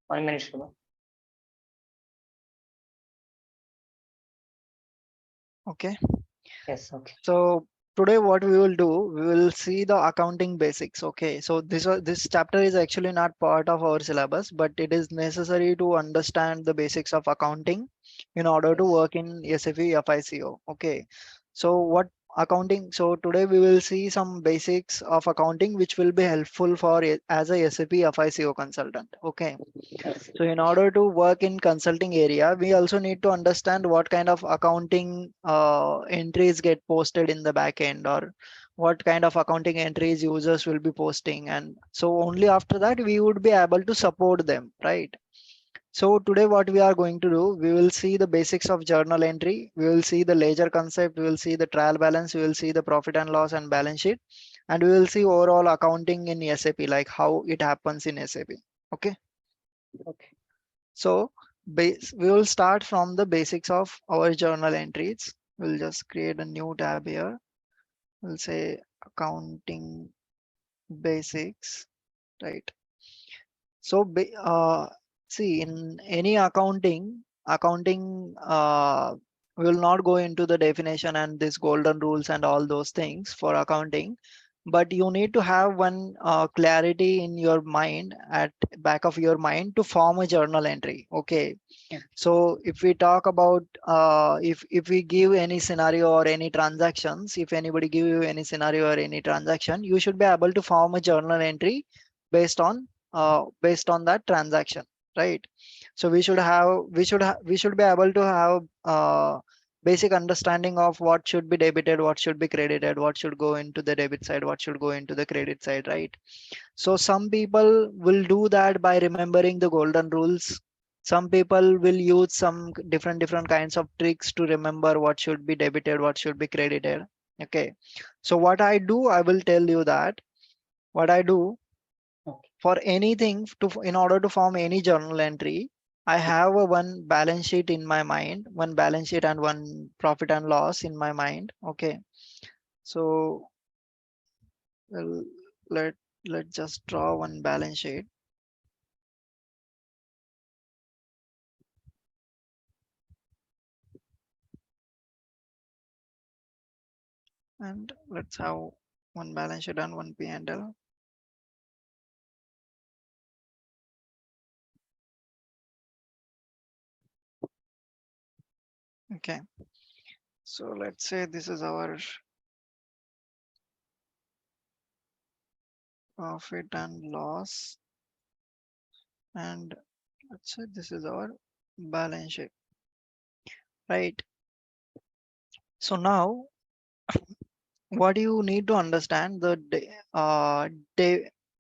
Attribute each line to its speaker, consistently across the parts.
Speaker 1: 1 minute, Shubham.
Speaker 2: Okay.
Speaker 1: Yes, okay.
Speaker 2: So today what we will do, we will see the accounting basics. Okay. So this chapter is actually not part of our syllabus, but it is necessary to understand the basics of accounting in order to
Speaker 1: Yes.
Speaker 2: work in SAP FICO. Okay. So what accounting? So today we will see some basics of accounting which will be helpful for as a SAP FICO consultant. Okay.
Speaker 1: Yes.
Speaker 2: So in order to work in consulting area, we also need to understand what kind of accounting entries get posted in the back end, or what kind of accounting entries users will be posting. And so only after that we would be able to support them, right? So today what we are going to do, we will see the basics of journal entry. We will see the ledger concept. We will see the trial balance. We will see the profit and loss and balance sheet. And we will see overall accounting in SAP, like how it happens in SAP. Okay.
Speaker 1: Okay.
Speaker 2: So we will start from the basics of our journal entries. We'll just create a new tab here. We'll say accounting basics, right? So see, in any accounting we will not go into the definition and this golden rules and all those things for accounting, but you need to have one clarity in your mind, at back of your mind, to form a journal entry. Okay.
Speaker 1: Yeah.
Speaker 2: So if we talk about if we give any scenario or any transactions, if anybody give you any scenario or any transaction, you should be able to form a journal entry based on that transaction, right? So we should be able to have basic understanding of what should be debited, what should be credited, what should go into the debit side, what should go into the credit side, right? So some people will do that by remembering the golden rules. Some people will use some different kinds of tricks to remember what should be debited, what should be credited. Okay. So what I do, I will tell you that what I do
Speaker 1: Okay.
Speaker 2: for anything, in order to form any journal entry, I have a one balance sheet in my mind, one balance sheet and one profit and loss in my mind. Okay. So well, let let's just draw one balance sheet. And let's have one balance sheet and one P&L. Okay, so let's say this is our profit and loss, and let's say this is our balance sheet, right? So now what you need to understand,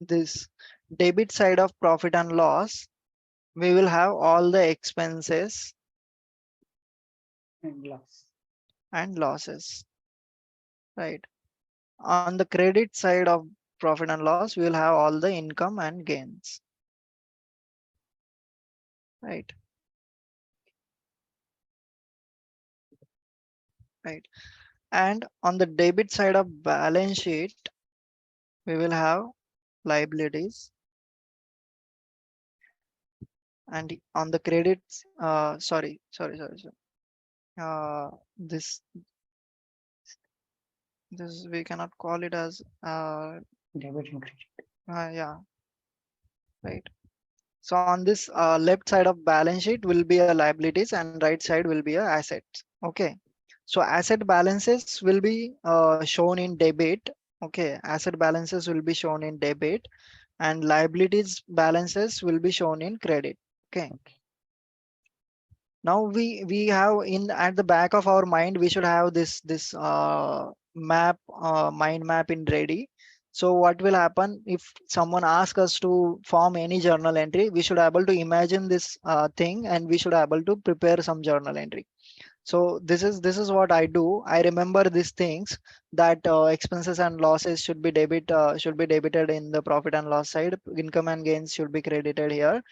Speaker 2: this debit side of profit and loss, we will have all the expenses
Speaker 1: And loss.
Speaker 2: and losses, right? On the credit side of profit and loss, we will have all the income and gains, right? Right. And on the debit side of balance sheet, we will have liabilities, and on the credits, sorry. This we cannot call it as
Speaker 1: Debit and credit.
Speaker 2: yeah, right. So on this left side of balance sheet will be a liabilities, and right side will be a assets. Okay. So asset balances will be shown in debit. Okay, asset balances will be shown in debit, and liabilities balances will be shown in credit. Okay.
Speaker 1: Okay.
Speaker 2: Now we have in at the back of our mind, we should have this map, mind map in ready. So what will happen if someone asks us to form any journal entry, we should able to imagine this thing, and we should able to prepare some journal entry. So this is what I do. I remember these things, that expenses and losses should be debited in the profit and loss side. Income and gains should be credited here.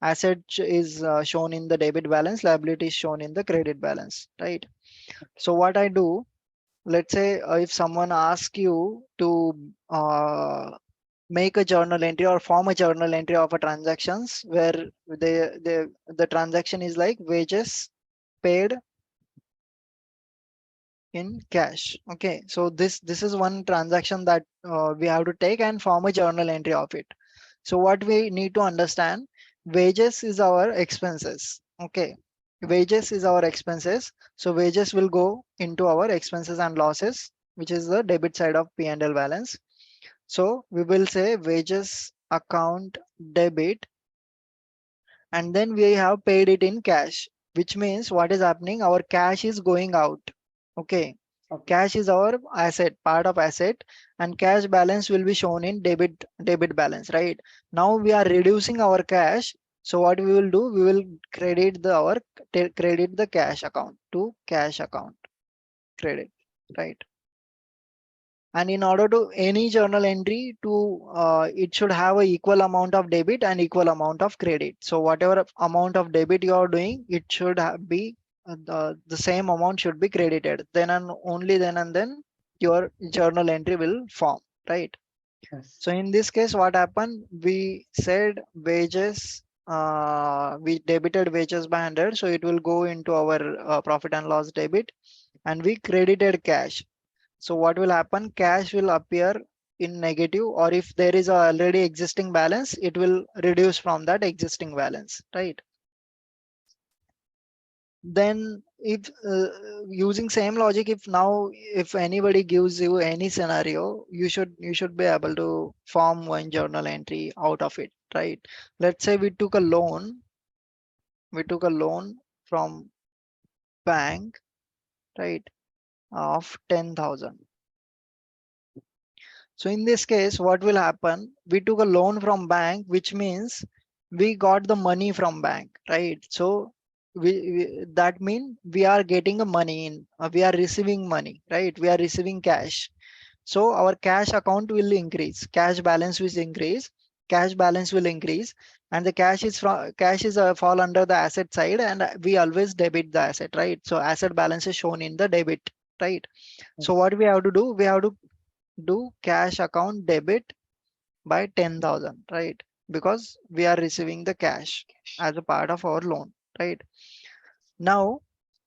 Speaker 2: Asset is shown in the debit balance. Liability is shown in the credit balance, right? So what I do, let's say if someone asks you to make a journal entry or form a journal entry of a transactions where the transaction is like wages paid in cash. Okay, so this is one transaction that we have to take and form a journal entry of it. So what we need to understand, wages is our expenses. Okay, wages is our expenses. So wages will go into our expenses and losses, which is the debit side of P&L balance. So we will say wages account debit, and then we have paid it in cash, which means what is happening, our cash is going out. Okay,
Speaker 1: Okay.
Speaker 2: cash is our asset, part of asset, and cash balance will be shown in debit balance, right? Now we are reducing our cash. So what we will do, we will credit credit the cash account to cash account credit, right? And in order to any journal entry to it should have a equal amount of debit and equal amount of credit. So whatever amount of debit you are doing, it should be the same amount should be credited, then and only then and then your journal entry will form, right?
Speaker 1: Yes.
Speaker 2: So in this case, what happened, we said wages, we debited wages by 100, so it will go into our profit and loss debit, and we credited cash. So what will happen? Cash will appear in negative, or if there is a already existing balance, it will reduce from that existing balance, right? Then if using same logic, if now if anybody gives you any scenario, you should be able to form one journal entry out of it, right? Let's say we took a loan from bank, right, of 10,000. So in this case, what will happen? We took a loan from bank, which means we got the money from bank, right? So that means we are getting a money in, we are receiving money, right? We are receiving cash. So our cash account will increase, cash balance will increase, cash balance will increase, and the cash is fall under the asset side, and we always debit the asset, right? So asset balance is shown in the debit, right? So
Speaker 1: Yes.
Speaker 2: what we have to do, we have to do cash account debit by 10,000, right? Because we are receiving the cash as a part of our loan, right? Now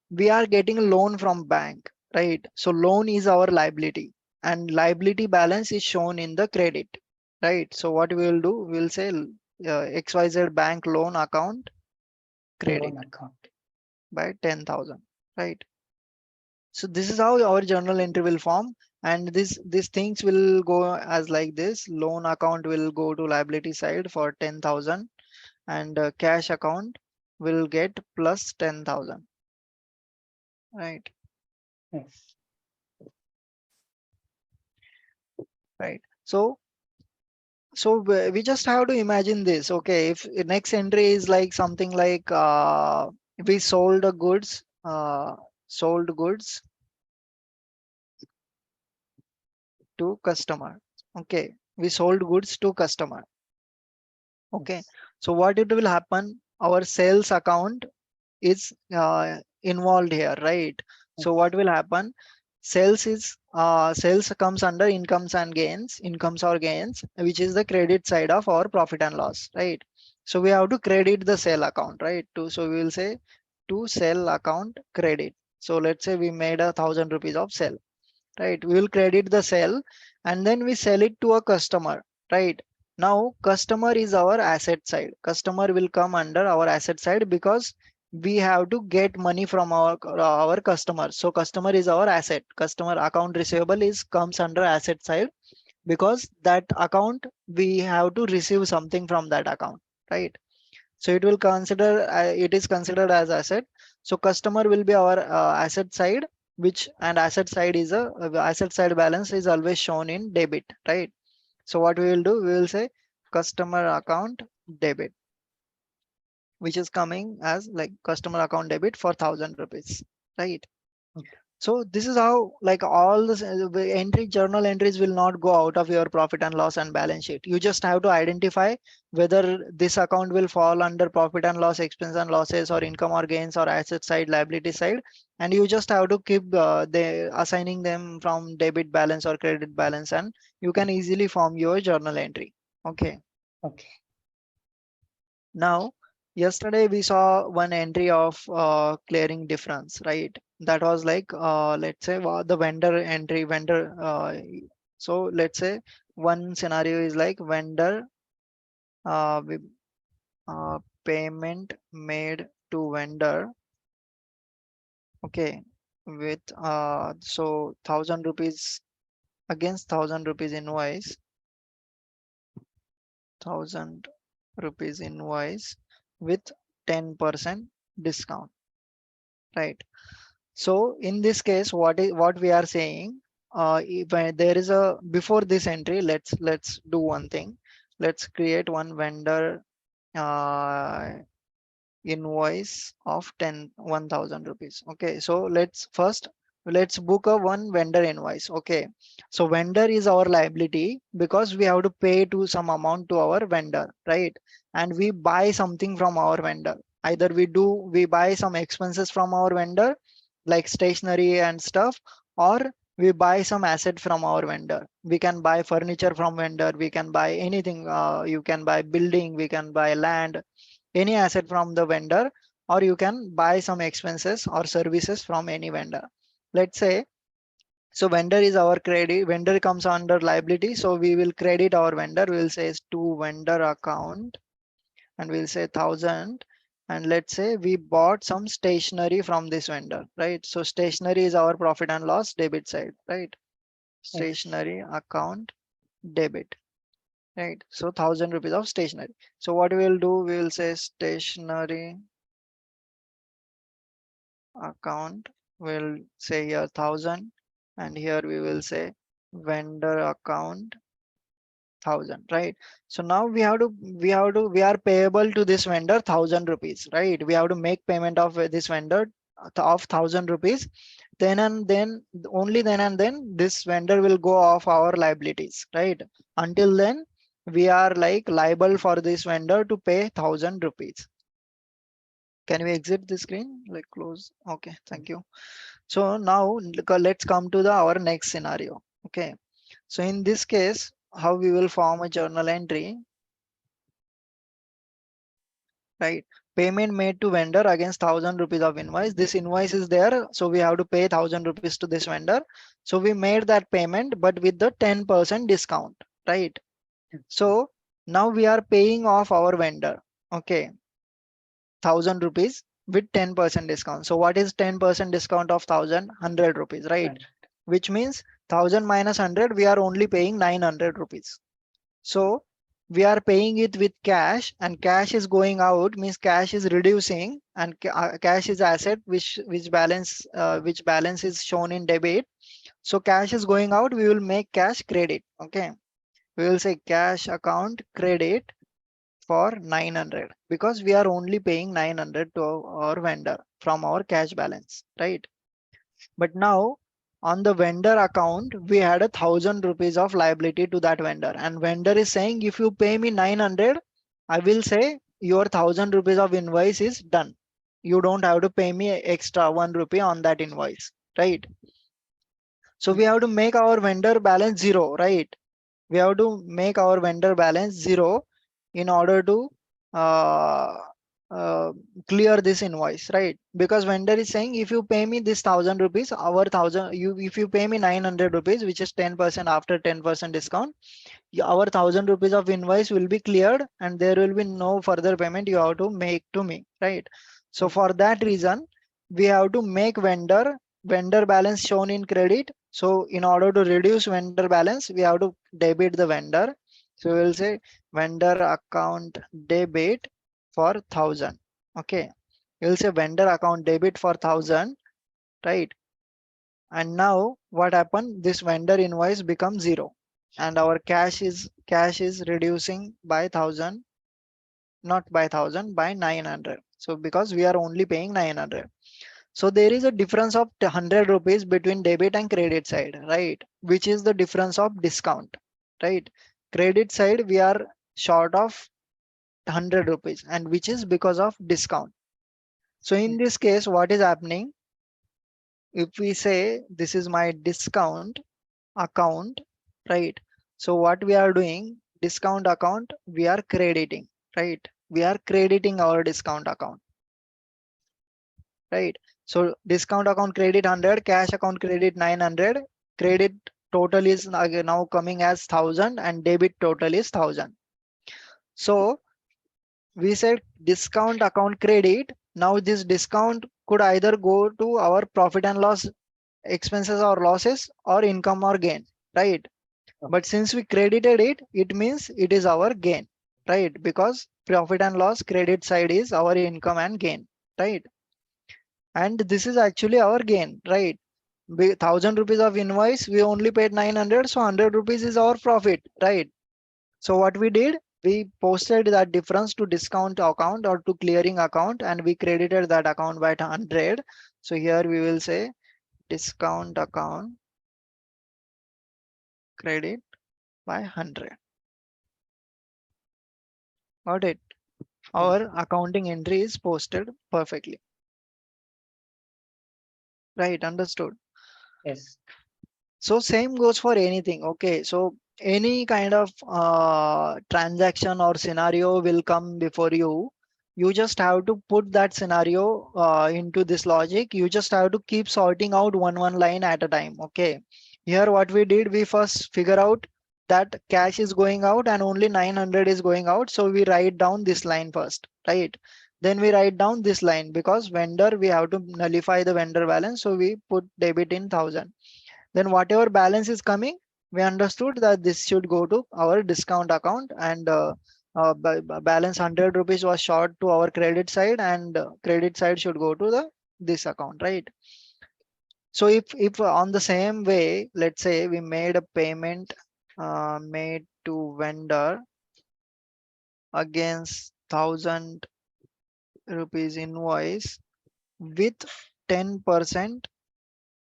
Speaker 2: we are getting a loan from bank, right? So loan is our liability, and liability balance is shown in the credit, right? So what we will do, we will say XYZ bank loan account credit
Speaker 1: Loan account.
Speaker 2: by 10,000, right? So this is how our journal entry will form, and these things will go as like this. Loan account will go to liability side for 10,000, and cash account will get plus 10,000, right?
Speaker 1: Yes.
Speaker 2: Right. So we just have to imagine this. Okay, if next entry is like something like we sold goods to customer. Okay, we sold goods to customer. Okay,
Speaker 1: Yes.
Speaker 2: so what it will happen, our sales account is involved here, right? So
Speaker 1: Yes.
Speaker 2: what will happen, sales comes under incomes or gains, which is the credit side of our profit and loss, right? So we have to credit the sale account, right? So we will say to sell account credit. So let's say we made 1,000 rupees of sale, right? We will credit the sale, and then we sell it to a customer, right? Now customer is our asset side, customer will come under our asset side because we have to get money from our customer. So customer is our asset, customer account receivable is comes under asset side, because that account we have to receive something from that account, right? So it is considered as asset. So customer will be our asset side, which and asset side is a asset side balance is always shown in debit, right? So what we will do, we will say customer account debit, which is coming as like customer account debit for 1,000 rupees, right?
Speaker 1: Okay.
Speaker 2: So this is how, like, all this journal entries will not go out of your profit and loss and balance sheet. You just have to identify whether this account will fall under profit and loss, expense and losses, or income or gains, or asset side, liability side, and you just have to keep assigning them from debit balance or credit balance, and you can easily form your journal entry. Okay.
Speaker 1: Okay.
Speaker 2: Now, yesterday we saw one entry of clearing difference, right? That was like, let's say, the vendor entry, so let's say one scenario is like vendor with payment made to vendor, okay, with so 1,000 rupees against 1,000 rupees invoice, 1,000 rupees invoice with 10% discount, right? So in this case, what we are saying, if there is a before this entry, let's do one thing. Let's create one vendor uh, invoice of 1,000 rupees. Okay, so let's book a one vendor invoice. Okay, so vendor is our liability because we have to pay to some amount to our vendor, right? And we buy something from our vendor. Either we buy some expenses from our vendor like stationery and stuff, or we buy some asset from our vendor. We can buy furniture from vendor, we can buy anything, you can buy building, we can buy land, any asset from the vendor, or you can buy some expenses or services from any vendor. Let's say, so vendor is our credit, vendor comes under liability, so we will credit our vendor, we'll say to vendor account, and we'll say 1,000, and let's say we bought some stationery from this vendor, right? So stationery is our profit and loss debit side, right?
Speaker 1: Yes.
Speaker 2: Stationery account debit, right? So 1,000 rupees of stationery. So what we will do, we will say stationery account, will say here 1,000, and here we will say vendor account 1,000, right? So now we are payable to this vendor 1,000 rupees, right? We have to make payment of this vendor of 1,000 rupees. Then and then, only then and then, this vendor will go off our liabilities, right? Until then, we are like liable for this vendor to pay 1,000 rupees. Can we exit the screen? Like close. Okay, thank you. So now let's come to our next scenario. Okay. So in this case, how we will form a journal entry, right? Payment made to vendor against 1,000 rupees of invoice. This invoice is there, so we have to pay 1,000 rupees to this vendor. So we made that payment, but with the 10% discount, right? So now we are paying off our vendor. Okay, 1,000 rupees with 10% discount. So what is 10% discount of 1,000? 100 rupees, right?
Speaker 1: And
Speaker 2: Which means 1,000 minus 100, we are only paying 900 rupees. So we are paying it with cash, and cash is going out, means cash is reducing, and cash is asset which balance is shown in debit. So cash is going out, we will make cash credit. Okay, we will say cash account credit for 900 because we are only paying 900 to our vendor from our cash balance, right? But now on the vendor account, we had 1,000 rupees of liability to that vendor, and vendor is saying, if you pay me 900, I will say your 1,000 rupees of invoice is done. You don't have to pay me extra 1 rupee on that invoice, right? So we have to make our vendor balance zero, right? We have to make our vendor balance zero in order to uh, uh, clear this invoice, right? Because vendor is saying, if you pay me this 1,000 rupees, our thousand you if you pay me 900 rupees, which is 10% after 10% discount, our 1,000 rupees of invoice will be cleared, and there will be no further payment you have to make to me, right? So for that reason, we have to make vendor balance shown in credit. So in order to reduce vendor balance, we have to debit the vendor. So we will say vendor account debit for 1,000. Okay, we will say vendor account debit for 1,000, right? And now what happened, this vendor invoice becomes zero, and our cash is reducing by 1,000, not by 1,000, by 900. So because we are only paying 900. So there is a difference of 100 rupees between debit and credit side, right? Which is the difference of discount, right? Credit side we are short of 100 rupees, and which is because of discount. So in this case, what is happening? If we say this is my discount account, right? So what we are doing, discount account, we are crediting, right? We are crediting our discount account, right? So discount account credit 100, cash account credit 900, credit total is now coming as 1000 and debit total is 1000. So we said discount account credit. Now this discount could either go to our profit and loss expenses or losses or income or gain, right? But since we credited it, it means it is our gain, right? Because profit and loss credit side is our income and gain, right? And this is actually our gain, right? 1000 rupees of invoice, we only paid 900, so 100 rupees is our profit, right? So what we did, we posted that difference to discount account or to clearing account, and we credited that account by 100. So here we will say discount account credit by 100. Got it? Our accounting entry is posted perfectly. Right, understood.
Speaker 1: Yes.
Speaker 2: So same goes for anything. Okay, so any kind of transaction or scenario will come before you. You just have to put that scenario into this logic. You just have to keep sorting out one line at a time. Okay. Here what we did, we first figure out that cash is going out and only 900 is going out. So we write down this line first, right? Then we write down this line because vendor, we have to nullify the vendor balance. So we put debit in 1000. Then whatever balance is coming, we understood that this should go to our discount account, and balance 100 rupees was short to our credit side, and credit side should go to the this account, right? So if on the same way, let's say we made a payment made to vendor against 1000 rupees invoice with 10%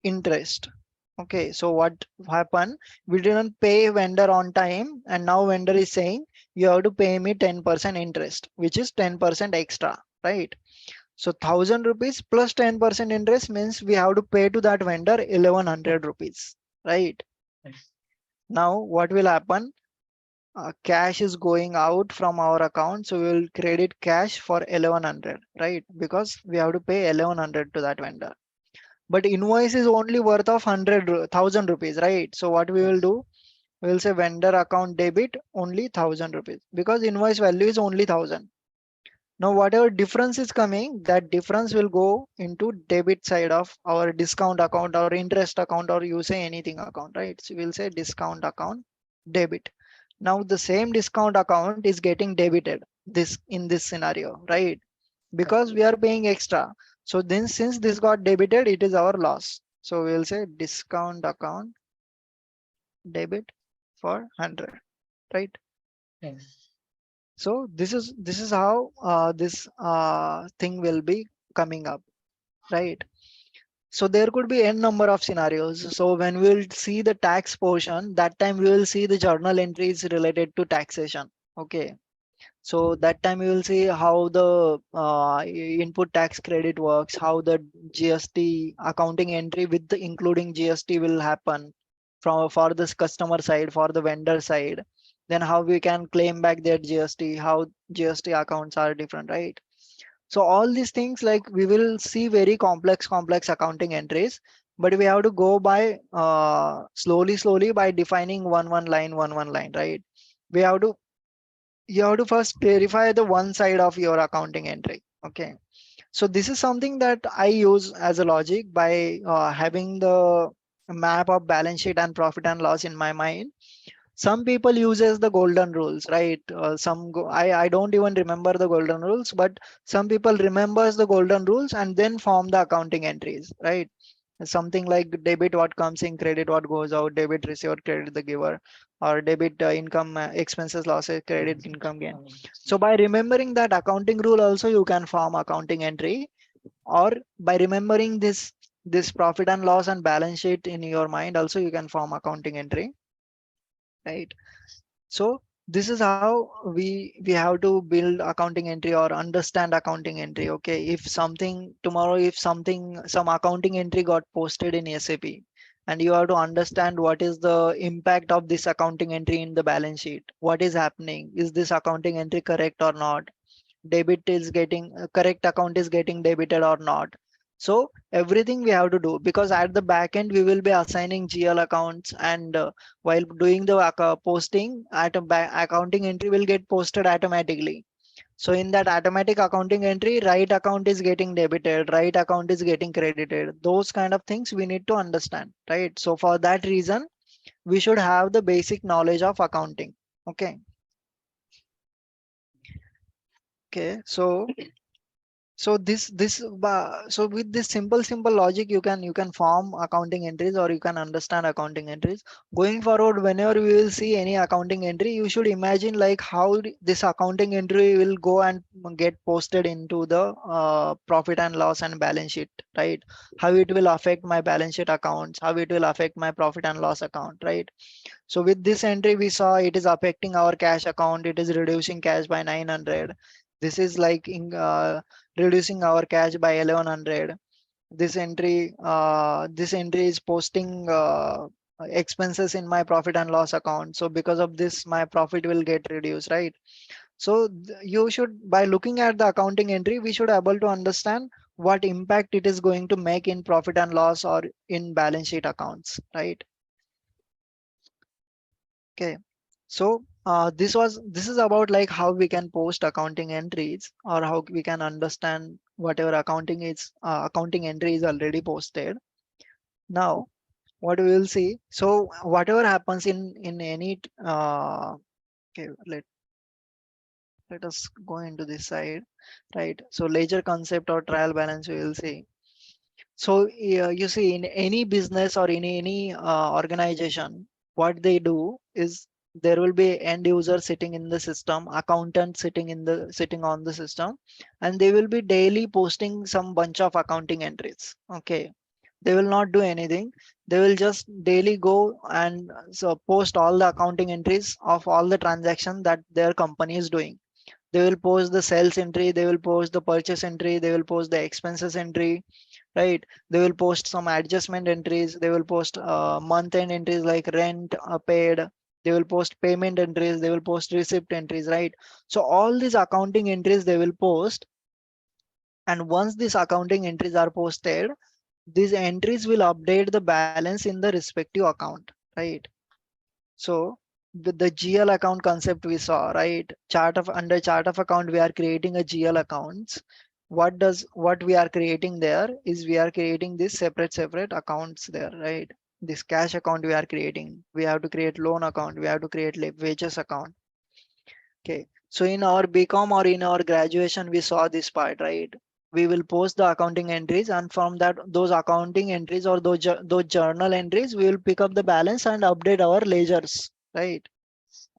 Speaker 2: interest. Okay, so what happened? We didn't pay vendor on time, and now vendor is saying you have to pay me 10% interest, which is 10% extra, right? So 1000 rupees plus 10% interest means we have to pay to that vendor 1100 rupees, right?
Speaker 1: Yes.
Speaker 2: Now what will happen? Cash is going out from our account, so we will credit cash for 1100, right? Because we have to pay 1100 to that vendor. But invoice is only worth of 100,000 rupees, right? So what we will
Speaker 1: Yes.
Speaker 2: do, we will say vendor account debit only 1000 rupees because invoice value is only 1000. Now whatever difference is coming, that difference will go into debit side of our discount account or interest account, or you say anything account, right? So we'll say discount account debit. Now the same discount account is getting debited this in this scenario, right? Because we are paying extra. So then since this got debited, it is our loss. So we'll say discount account debit for 100, right?
Speaker 1: Yes.
Speaker 2: So this is how this thing will be coming up, right? So there could be n number of scenarios. So when we'll see the tax portion, that time we will see the journal entries related to taxation. Okay. So that time you will see how the input tax credit works, how the GST accounting entry with the including GST will happen from for this customer side, for the vendor side. Then how we can claim back their GST, how GST accounts are different, right? So all these things, like we will see very complex accounting entries, but we have to go by slowly by defining one line, right? We have to You have to first clarify the one side of your accounting entry. Okay, so this is something that I use as a logic by having the map of balance sheet and profit and loss in my mind. Some people uses the golden rules, right? I don't even remember the golden rules, but some people remembers the golden rules and then form the accounting entries, right? Something like debit what comes in, credit what goes out, debit receiver, credit the giver, or debit income expenses losses, credit income gain. So by remembering that accounting rule also you can form accounting entry. or by remembering this profit and loss and balance sheet in your mind also you can form accounting entry, right? So this is how we have to build accounting entry or understand accounting entry. Okay, if something tomorrow, if something, some accounting entry got posted in SAP, and you have to understand what is the impact of this accounting entry in the balance sheet, what is happening, is this accounting entry correct or not, debit is getting correct account is getting debited or not. So everything we have to do, because at the back end we will be assigning GL accounts, and while doing the posting at a accounting entry will get posted automatically. So in that automatic accounting entry, right account is getting debited, right account is getting credited, those kind of things we need to understand, right? So for that reason we should have the basic knowledge of accounting. Okay. Okay, so with this simple logic you can form accounting entries, or you can understand accounting entries. Going forward, whenever we will see any accounting entry, you should imagine like how this accounting entry will go and get posted into the profit and loss and balance sheet, right? How it will affect my balance sheet accounts, how it will affect my profit and loss account, right? So with this entry, we saw it is affecting our cash account. It is reducing cash by 900. This is like reducing our cash by 1100. This entry is posting expenses in my profit and loss account. So because of this, my profit will get reduced, right? So you should, by looking at the accounting entry, we should able to understand what impact it is going to make in profit and loss or in balance sheet accounts, right? Okay. So this is about like how we can post accounting entries, or how we can understand whatever accounting entry is already posted. Now what we will see. So whatever happens in any okay, let us go into this side, right? So ledger concept or trial balance we will see. So you see, in any business or in any organization, what they do is there will be end user sitting in the system, accountant sitting on the system, and they will be daily posting some bunch of accounting entries. Okay, they will not do anything. They will just daily go and so post all the accounting entries of all the transactions that their company is doing. They will post the sales entry, they will post the purchase entry, they will post the expenses entry, right? They will post some adjustment entries, they will post month end entries like rent paid, they will post payment entries, they will post receipt entries, right? So all these accounting entries they will post, and once these accounting entries are posted, these entries will update the balance in the respective account, right? So with the GL account concept we saw, right? Under chart of account, we are creating a GL accounts. What we are creating there is we are creating this separate accounts there, right? This cash account we are creating. We have to create loan account. We have to create wages account. Okay. So in our BCom or in our graduation, we saw this part, right? We will post the accounting entries, and from that, those accounting entries or those journal entries, we will pick up the balance and update our ledgers, right?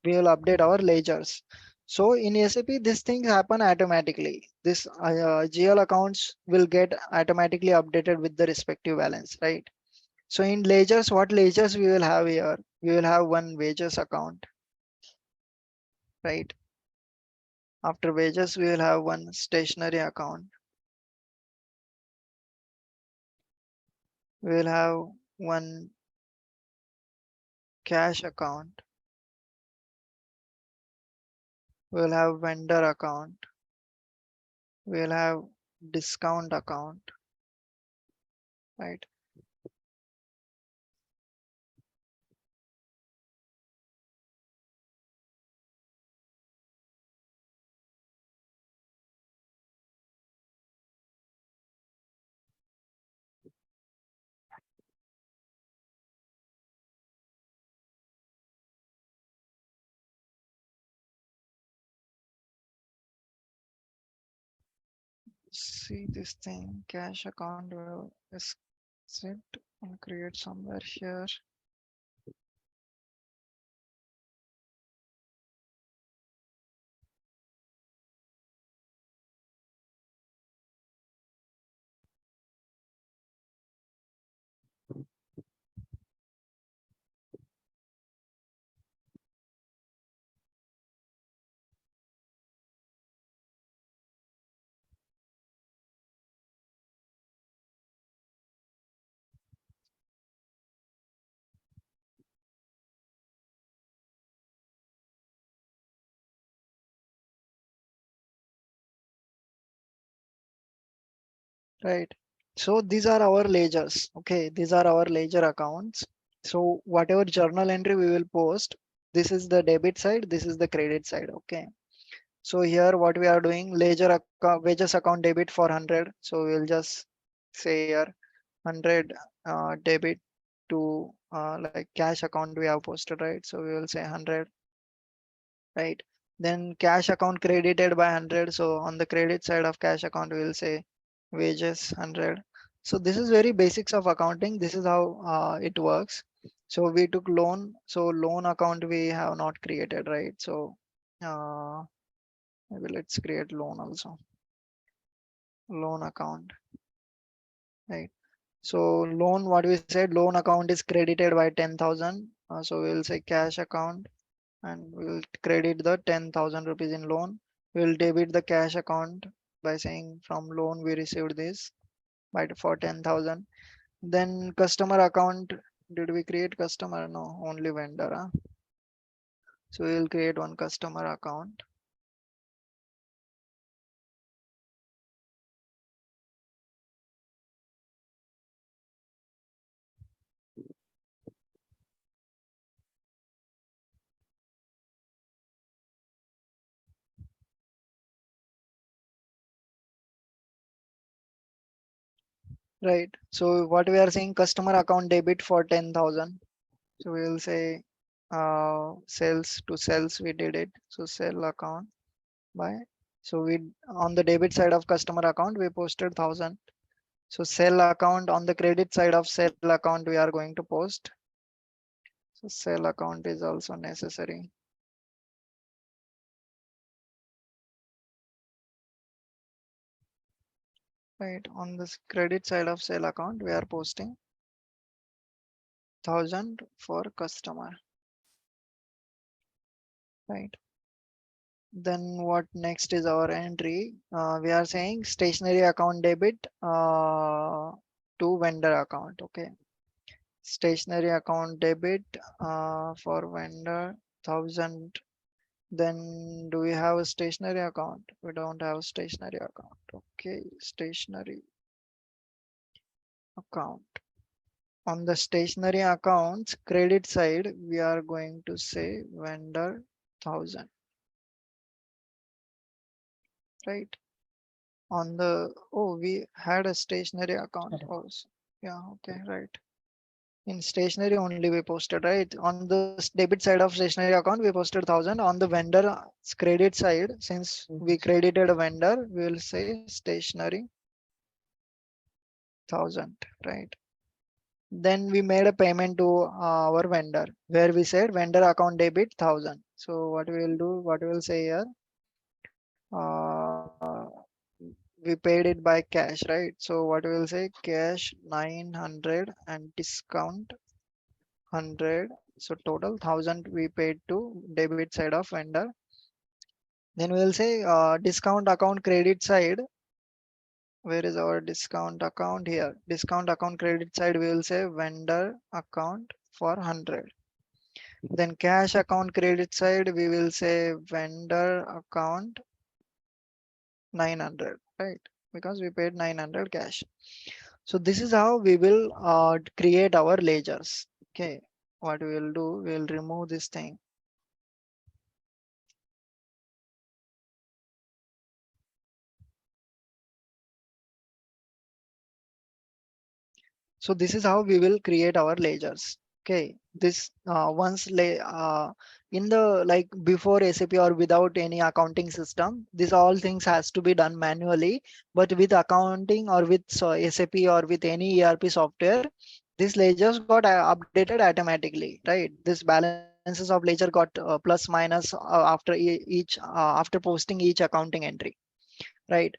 Speaker 2: We will update our ledgers. So in SAP, these things happen automatically. This GL accounts will get automatically updated with the respective balance, right? So in ledgers, what ledgers we will have here? We will have one wages account, right? After wages, we will have one stationery account. We will have one cash account. We will have vendor account. We will have discount account, right? See this thing, cash account will exit and create somewhere here. right? So these are our ledgers. Okay, these are our ledger accounts. So whatever journal entry we will post, this is the debit side, this is the credit side. Okay. So here what we are doing, ledger account, wages account debit for 100. So we'll just say here 100 debit to like cash account we have posted, right? So we will say 100, right? Then cash account credited by 100. So on the credit side of cash account, we will say wages 100. So this is very basics of accounting. This is how it works. So we took loan. So loan account we have not created, right? So maybe let's create loan also. Loan account, right? So loan, what we said, loan account is credited by 10,000. So we'll say cash account and we'll credit the 10,000 rupees in loan. We'll debit the cash account by saying from loan we received this by for 10,000. Then customer account, did we create customer? No, only vendor. So we'll create one customer account. Right. So what we are saying, customer account debit for 10,000. So we will say sales to sales we did it. So sell account by. So we on the debit side of customer account we posted 1,000. So sell account on the credit side of sell account we are going to post. So sell account is also necessary. Right. On this credit side of sell account we are posting 1,000 for customer. Right. Then what next is our entry? We are saying stationery account debit to vendor account. Okay. Stationery account debit for vendor 1,000. Then do we have a stationery account? We don't have a stationery account. Okay, stationery account. On the stationery accounts credit side, we are going to say vendor 1,000, right? On the, oh, we had a stationery account
Speaker 1: Correct.
Speaker 2: also. Yeah, okay, right. In stationery only we posted, right? On the debit side of stationery account, we posted 1,000. On the vendor credit side, since we
Speaker 1: Yes.
Speaker 2: credited a vendor, we will say stationery 1,000, right? Then we made a payment to our vendor where we said vendor account debit 1,000. So what we will do, what we will say here, uh, we paid it by cash, right? So what we will say, cash 900 and discount 100. So total 1,000 we paid to debit side of vendor. Then we will say discount account credit side. Where is our discount account here? Discount account credit side, we will say vendor account for 100. Then cash account credit side, we will say vendor account 900, right? Because we paid 900 cash. So this is how we will create our ledgers. Okay. What we will do, we will remove this thing. So this is how we will create our ledgers. Okay, this in the like before SAP or without any accounting system, this all things has to be done manually. But with accounting or with SAP or with any ERP software, this ledgers got updated automatically, right? This balances of ledger got plus minus after each after posting each accounting entry, right?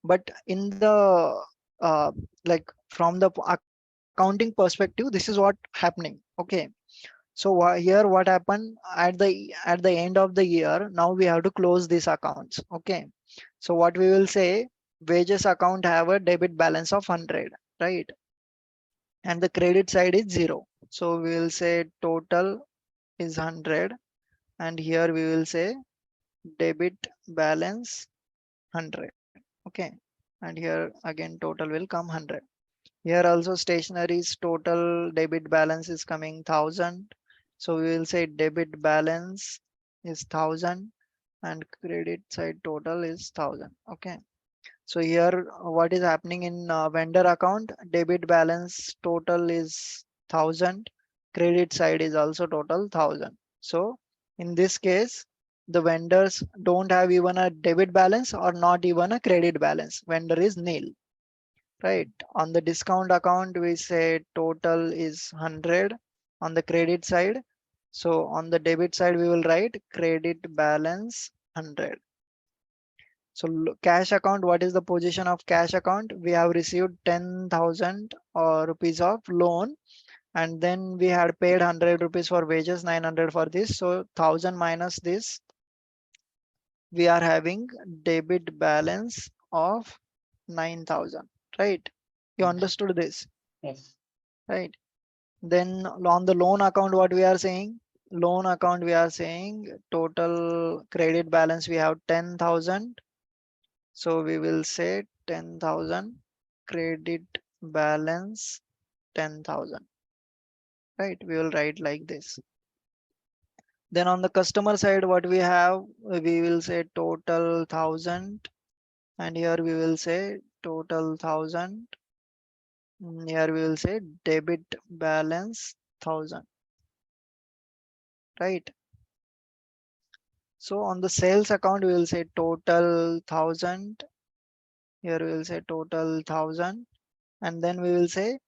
Speaker 2: But in the uh, like from the accounting perspective, this is what happening. Okay. So here what happened at the end of the year, now we have to close these accounts. Okay. So what we will say, wages account have a debit balance of 100, right? And the credit side is 0. So we will say total is 100 and here we will say debit balance 100. Okay. and here again total will come 100. Here also stationary's total debit balance is coming 1000. So we will say debit balance is 1000 and credit side total is 1000. Okay. So here what is happening in vendor account, debit balance total is 1000, credit side is also total 1000. So in this case, the vendors don't have even a debit balance or not even a credit balance. Vendor is nil, right? On the discount account, we say total is 100 on the credit side. So on the debit side, we will write credit balance 100. So cash account, what is the position of cash account? We have received 10,000 rupees of loan, and then we had paid 100 rupees for wages, 900 for this. So 1000 minus this, we are having debit balance of 9,000, right? You understood this,
Speaker 1: Yes.
Speaker 2: right? Then on the loan account, what we are saying? Loan account, we are saying total credit balance, we have 10,000. So we will say 10,000 credit balance 10,000, right? We will write like this. Then on the customer side, what we have, we will say total 1,000, and here we will say total 1,000. Here we will say debit balance 1,000, right? So on the sales account, we will say total 1,000. Here we will say total 1,000, and then we will say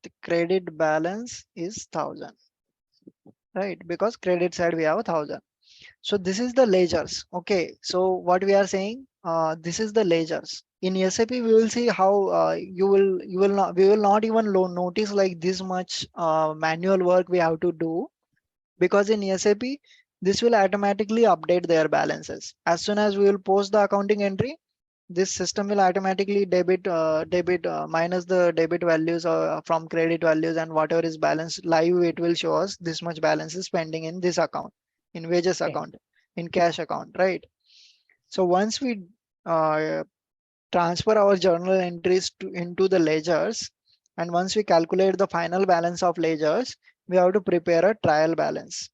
Speaker 2: the credit balance is 1,000, right? Because credit side we have 1,000. So this is the ledgers. Okay. So what we are saying, this is the ledgers. In SAP, we will see how you will not we will not even notice like this much manual work we have to do, because in SAP this will automatically update their balances. As soon as we will post the accounting entry, this system will automatically debit minus the debit values from credit values, and whatever is balance live, it will show us this much balance is pending in this account, in wages
Speaker 1: Okay.
Speaker 2: account, in cash account, right? So once we uh, transfer our journal entries into the ledgers, and once we calculate the final balance of ledgers, we have to prepare a trial balance.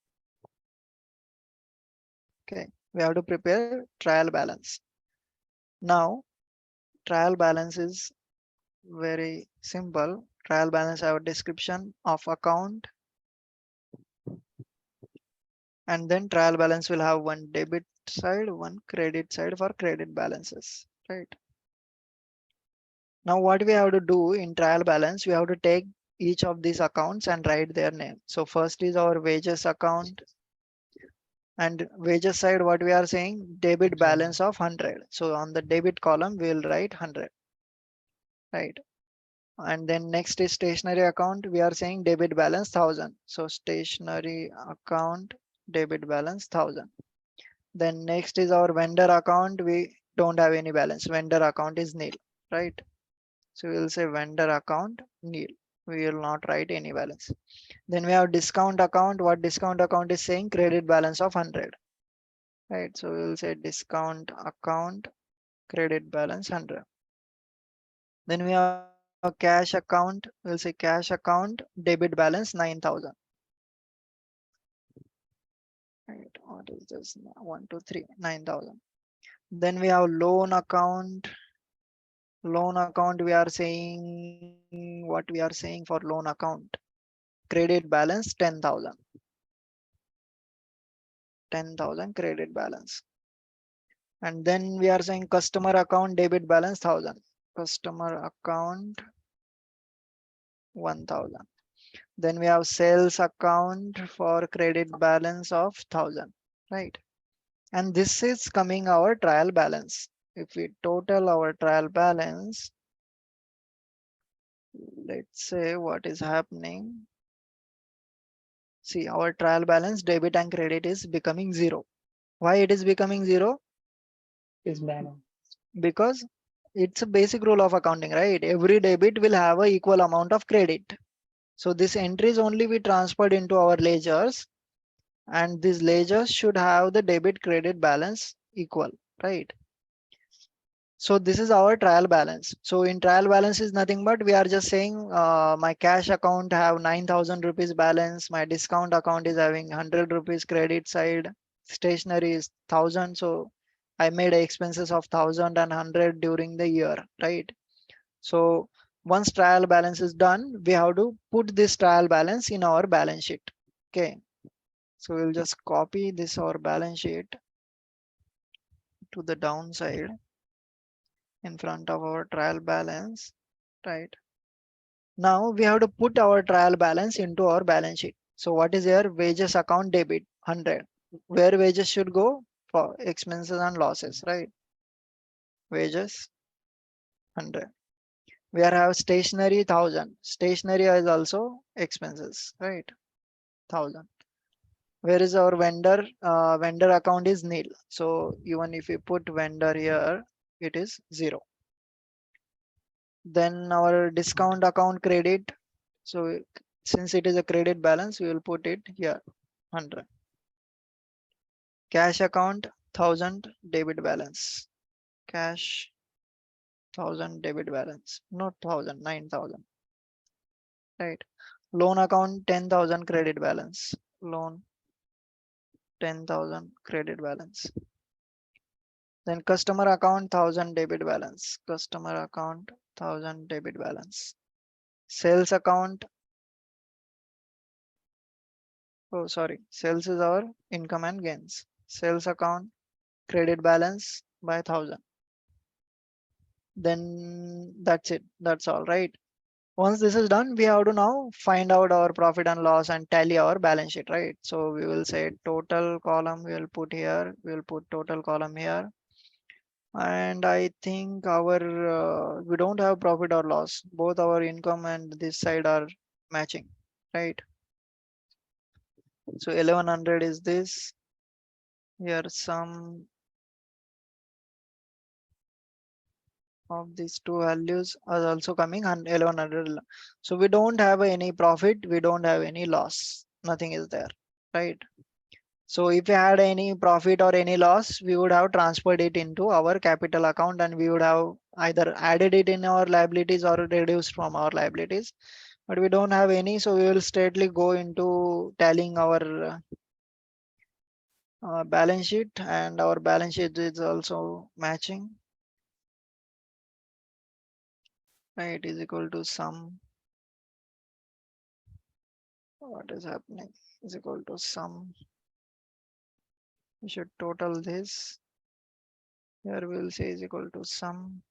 Speaker 2: Okay, we have to prepare trial balance. Now trial balance is very simple. Trial balance have a description of account, and then trial balance will have one debit side, one credit side for credit balances, right? Now what we have to do in trial balance, we have to take each of these accounts and write their name. So first is our wages account, and wages side, what we are saying, debit balance of 100. So on the debit column, we will write 100, right? And then next is stationery account. We are saying debit balance 1,000. So stationery account debit balance 1,000. Then next is our vendor account. We don't have any balance. Vendor account is nil, right? So we will say vendor account nil. We will not write any balance. Then we have discount account. What discount account is saying? Credit balance of 100, right? So we will say discount account credit balance 100. Then we have cash account. We'll say cash account debit balance 9,000. Right. What is this? 1, 2, 3, 9,000. Then we have loan account. Loan account, we are saying what we are saying for loan account. Credit balance 10,000. 10,000 credit balance. And then we are saying customer account debit balance 1,000. Customer account 1,000. Then we have sales account for credit balance of 1,000, right? And this is coming our trial balance. If we total our trial balance, let's say what is happening. See, our trial balance debit and credit is becoming 0. Why it is becoming 0?
Speaker 1: Is balance.
Speaker 2: Because it's a basic rule of accounting, right? Every debit will have a equal amount of credit. So this entries only be transferred into our ledgers, and these ledgers should have the debit credit balance equal, right? So this is our trial balance. So in trial balance is nothing but we are just saying my cash account have 9,000 rupees balance. My discount account is having 100 rupees credit side. Stationery is 1,000. So I made expenses of 1,000 and 100 during the year, right? So once trial balance is done, we have to put this trial balance in our balance sheet. Okay. So we'll just copy this our balance sheet to the downside in front of our trial balance, right? Now we have to put our trial balance into our balance sheet. So what is your wages account debit 100? Where wages should go? For expenses and losses, right? Wages 100. We are have stationery 1,000. Stationery is also expenses, right? 1,000. Where is our vendor? Vendor account is nil. So even if we put vendor here, it is 0. Then our discount account credit. So since it is a credit balance, we will put it here 100. Cash account 1,000 debit balance. Cash 1,000 debit balance. Not 1,000, 9,000. Right. Loan account 10,000 credit balance. Loan 10,000 credit balance. Then customer account 1,000 debit balance. Customer account 1,000 debit balance. Sales account. Oh, sorry. Sales is our income and gains. Sales account credit balance by 1,000. Then that's it. That's all, right? Once this is done, we have to now find out our profit and loss and tally our balance sheet, right? So we will say total column we will put here. We will put total column here. And I think our we don't have profit or loss. Both our income and this side are matching, right? So 1100 is this. Here some of these two values are also coming and 1100. So we don't have any profit, we don't have any loss, nothing is there, right? So if we had any profit or any loss, we would have transferred it into our capital account and we would have either added it in our liabilities or reduced from our liabilities. But we don't have any, so we will straightly go into tallying our balance sheet, and our balance sheet is also matching. Right, is equal to sum. What is happening? Is equal to sum. We should total this. Here we will say is equal to sum.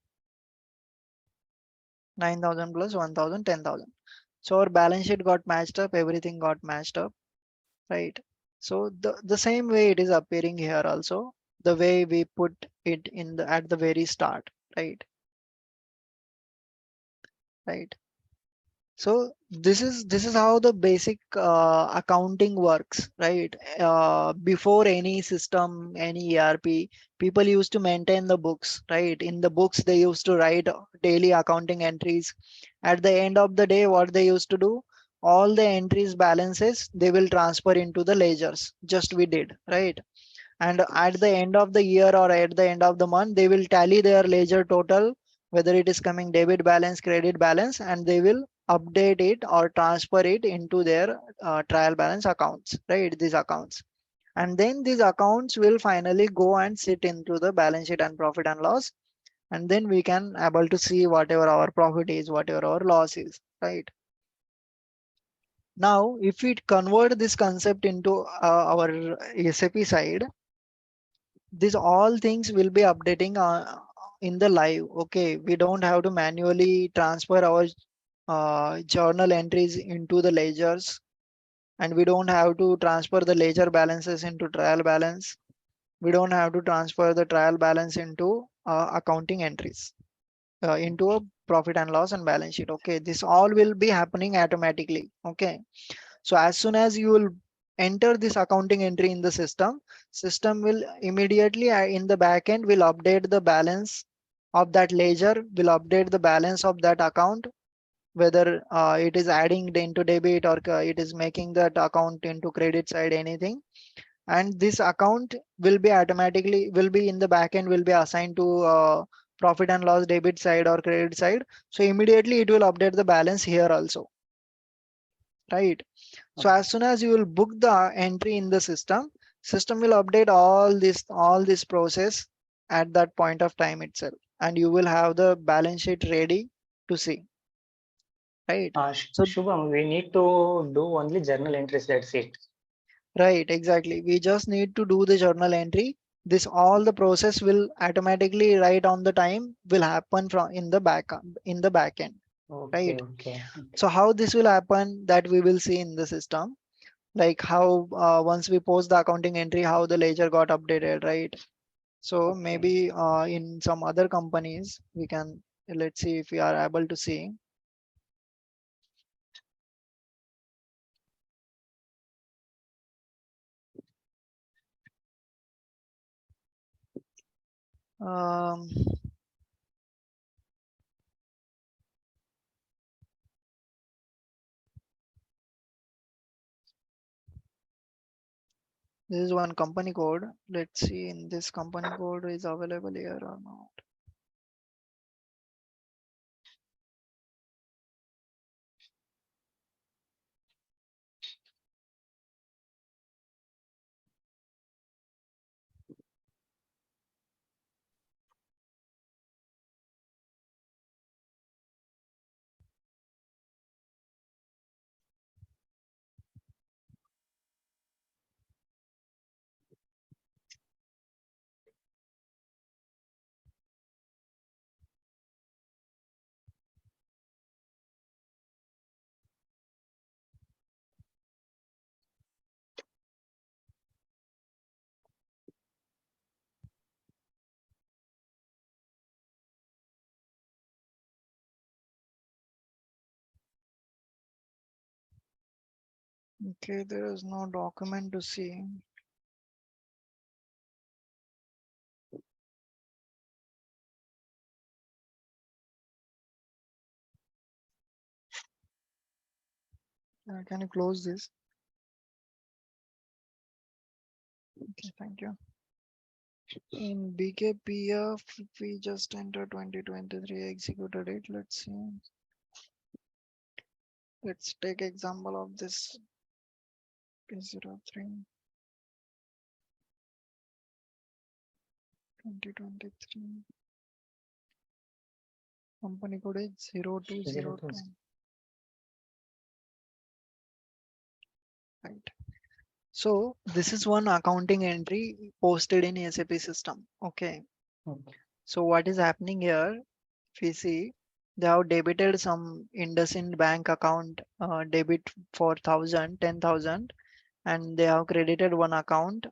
Speaker 2: 9,000 plus 1,000, 10,000. So our balance sheet got matched up, everything got matched up, right? So the same way it is appearing here also, the way we put it in the at the very start, right? Right. So this is how the basic accounting works, right? Before any system, any ERP, people used to maintain the books, right? In the books, they used to write daily accounting entries. At the end of the day, what they used to do, all the entries balances, they will transfer into the ledgers. Just we did, right? And at the end of the year or at the end of the month, they will tally their ledger total, whether it is coming debit balance, credit balance, and they will update it or transfer it into their trial balance accounts, right? These accounts. And then these accounts will finally go and sit into the balance sheet and profit and loss. And then we can able to see whatever our profit is, whatever our loss is, right? Now, if we convert this concept into our SAP side, these all things will be updating in the live. Okay, we don't have to manually transfer our journal entries into the ledgers, and we don't have to transfer the ledger balances into trial balance. We don't have to transfer the trial balance into accounting entries, into a profit and loss and balance sheet. Okay, this all will be happening automatically. Okay, so as soon as you will enter this accounting entry in the system will immediately in the back end will update the balance of that ledger, will update the balance of that account, whether it is adding into debit or it is making that account into credit side, anything. And this account will be automatically will be in the back end will be assigned to profit and loss debit side or credit side. So immediately it will update the balance here also, right? So
Speaker 1: Okay.
Speaker 2: as soon as you will book the entry in the system will update all this process at that point of time itself, and you will have the balance sheet ready to see, right? So
Speaker 1: Shubham, we need to do only journal entries. That's it.
Speaker 2: right, exactly. We just need to do the journal entry. This all the process will automatically right on the time will happen from in the back end,
Speaker 1: Okay.
Speaker 2: right?
Speaker 1: Okay.
Speaker 2: So how this will happen that we will see in the system, like how once we post the accounting entry, how the ledger got updated, right? So
Speaker 1: Okay.
Speaker 2: maybe in some other companies we can, let's see if we are able to see. Um, this is one company code. Let's see in this company code is available here or not. Okay, there is no document to see. Can you close this? Okay, thank you. In BKPF, we just enter 2023 executed it. Let's see. Let's take example of this P03 2023. Company code is 0202.
Speaker 1: 02.
Speaker 2: Right. So this is one accounting entry posted in SAP system. Okay.
Speaker 1: Okay.
Speaker 2: So what is happening here? If we see, they have debited some IndusInd bank account debit for 10,000, and they have credited one account.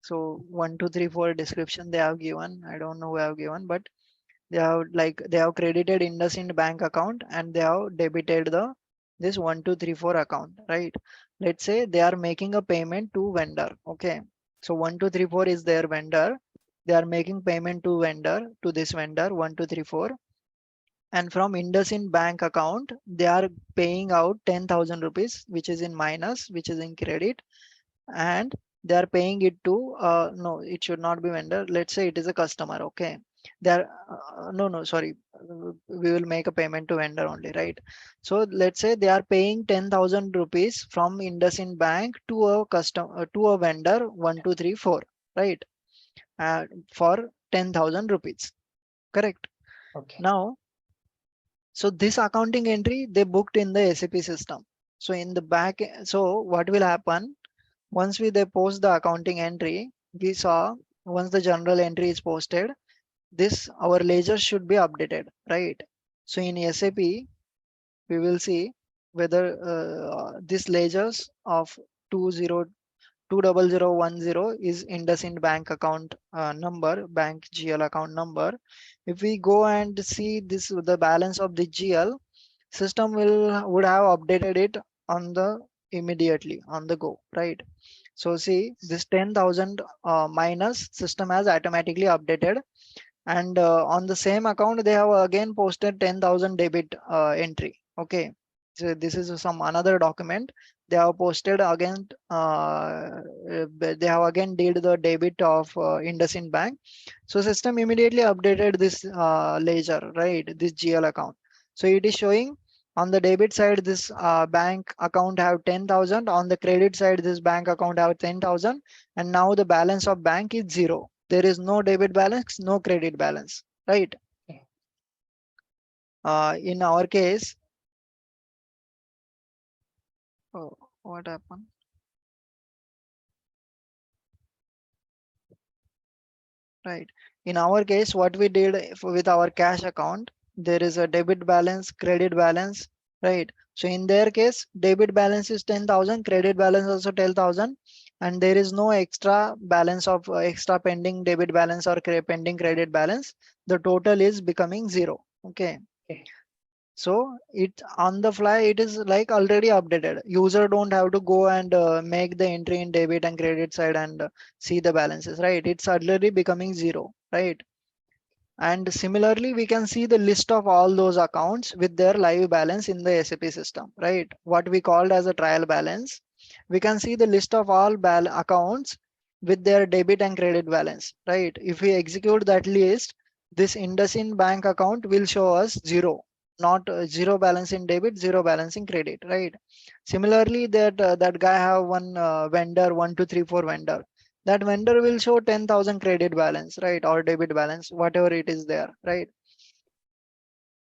Speaker 2: So 1234 description they have given. I don't know who have given, but they have credited IndusInd bank account and they have debited the this 1234 account, right? Let's say they are making a payment to vendor. Okay. So 1234 is their vendor. They are making payment to vendor to this vendor 1234, and from IndusInd bank account they are paying out 10,000 rupees, which is in minus, which is in credit, and they are paying it to no, it should not be vendor. Let's say it is a customer. Okay. They're no, sorry, we will make a payment to vendor only, right? So let's say they are paying 10,000 rupees from IndusInd bank to a customer, to a vendor 1234, right? For 10,000 rupees, correct?
Speaker 1: Okay.
Speaker 2: Now, so this accounting entry they booked in the SAP system. So in the back, so what will happen once they post the accounting entry? We saw once the journal entry is posted, this our ledger should be updated, right? So in SAP, we will see whether this ledgers of 20010 is IndusInd bank account number, bank GL account number. If we go and see this, the balance of the GL, system would have updated it on the immediately on the go, right? So see this 10,000 minus system has automatically updated, and on the same account they have again posted 10,000 debit entry. Okay. So this is some another document they have posted again. They have again did the debit of IndusInd Bank. So system immediately updated this ledger, right? This GL account. So it is showing on the debit side this bank account have 10,000. On the credit side this bank account have 10,000, and now the balance of bank is zero. There is no debit balance, no credit balance, right?
Speaker 1: Okay.
Speaker 2: In our case, oh, what happened? Right. In our case, what we did with our cash account, there is a debit balance, credit balance, right? So in their case, debit balance is 10,000, credit balance also 10,000, and there is no extra balance of extra pending debit balance or pending credit balance. The total is becoming zero. Okay.
Speaker 1: Okay.
Speaker 2: So it on the fly, it is like already updated. User don't have to go and make the entry in debit and credit side and see the balances, right? It's already becoming zero, right? And similarly, we can see the list of all those accounts with their live balance in the SAP system, right? What we called as a trial balance. We can see the list of all accounts with their debit and credit balance, right? If we execute that list, this IndusInd Bank account will show us zero, not zero balance in debit, zero balance in credit, right? Similarly, that guy have one vendor, 1234 vendor, that vendor will show 10,000 credit balance, right? Or debit balance, whatever it is there, right?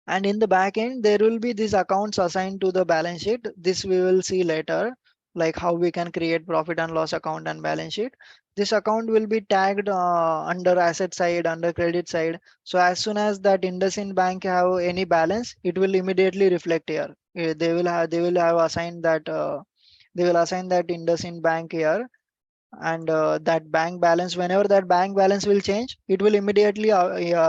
Speaker 2: And in the back end, there will be these accounts assigned to the balance sheet. This we will see later, like how we can create profit and loss account and balance sheet. This account will be tagged under asset side, under credit side. So as soon as that IndusInd Bank have any balance, it will immediately reflect here. They will have assigned that they will assign that IndusInd Bank here, and that bank balance, whenever that bank balance will change, it will immediately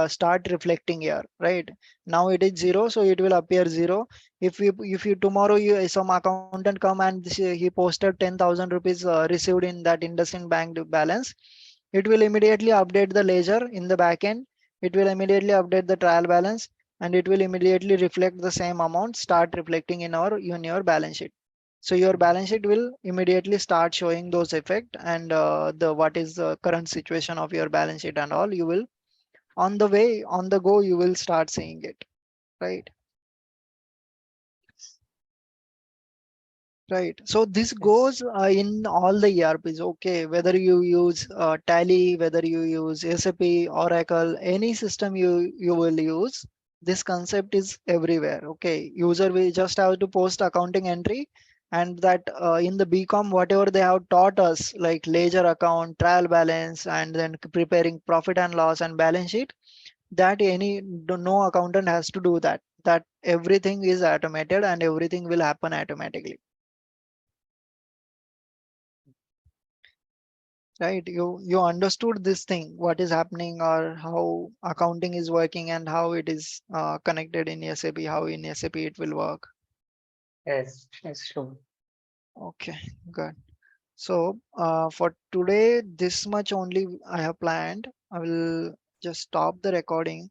Speaker 2: start reflecting here, right? Now it is zero, so it will appear zero. If you tomorrow some accountant come and he posted 10,000 rupees received in that IndusInd Bank balance, it will immediately update the ledger in the back end. It will immediately update the trial balance, and it will immediately reflect the same amount, start reflecting in your balance sheet. So your balance sheet will immediately start showing those effect, and the what is the current situation of your balance sheet and all, you will on the way, on the go, you will start seeing it, right? Right. So this
Speaker 1: Yes.
Speaker 2: goes in all the ERPs. Okay. Whether you use Tally, whether you use SAP, Oracle, any system you will use, this concept is everywhere. Okay. User will just have to post accounting entry, and that in the BCom, whatever they have taught us, like ledger account, trial balance, and then preparing profit and loss and balance sheet, that no accountant has to do that. That everything is automated and everything will happen automatically. Right, you understood this thing, what is happening, or how accounting is working, and how it is connected in SAP, how in SAP it will work.
Speaker 1: Yes. Yes. Sure.
Speaker 2: Okay, good. So for today, this much only I have planned. I will just stop the recording.